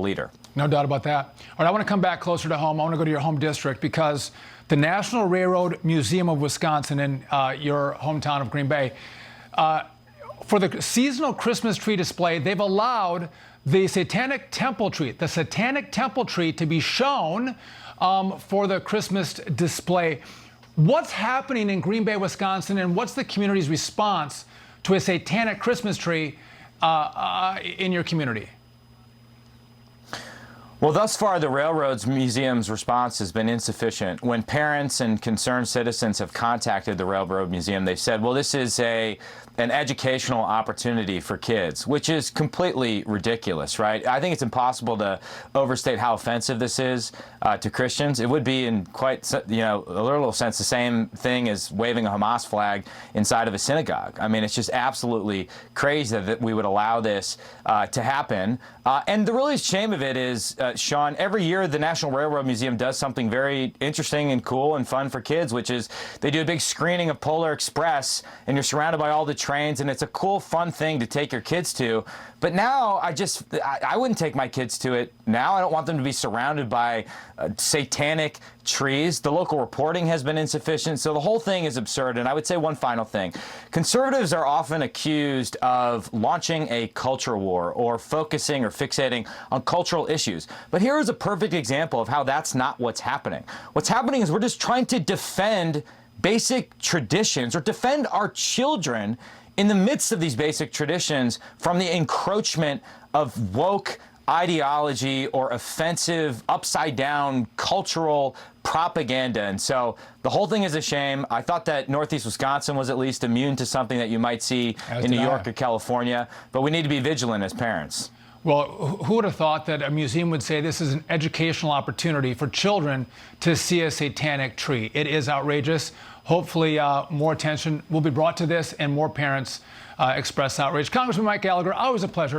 leader. No doubt about that. All right, I want to come back closer to home. I want to go to your home district because the National Railroad Museum of Wisconsin in your hometown of Green Bay, for the seasonal Christmas tree display, they've allowed the Satanic temple tree, to be shown for the Christmas display. What's happening in Green Bay, Wisconsin, and what's the community's response to a Satanic Christmas tree in your community? Well, thus far, the Railroads Museum's response has been insufficient. When parents and concerned citizens have contacted the Railroad Museum, they've said, well, this is an educational opportunity for kids, which is completely ridiculous, right? I think it's impossible to overstate how offensive this is to Christians. It would be in quite, a literal sense, the same thing as waving a Hamas flag inside of a synagogue. I mean, it's just absolutely crazy that we would allow this to happen. And the really shame of it is, Sean, every year the National Railroad Museum does something very interesting and cool and fun for kids, which is they do a big screening of Polar Express, and you're surrounded by all the trains, and it's a cool, fun thing to take your kids to. But now I wouldn't take my kids to it now. I don't want them to be surrounded by satanic trees. The local reporting has been insufficient, so the whole thing is absurd. And I would say one final thing. Conservatives are often accused of launching a culture war or focusing or fixating on cultural issues. But here is a perfect example of how that's not what's happening. What's happening is we're just trying to defend basic traditions or defend our children in the midst of these basic traditions from the encroachment of woke ideology or offensive, upside-down cultural propaganda. And so the whole thing is a shame. I thought that Northeast Wisconsin was at least immune to something that you might see in New York or California, but we need to be vigilant as parents. Well, who would have thought that a museum would say this is an educational opportunity for children to see a satanic tree? It is outrageous. Hopefully more attention will be brought to this and more parents express outrage. Congressman Mike Gallagher, always a pleasure.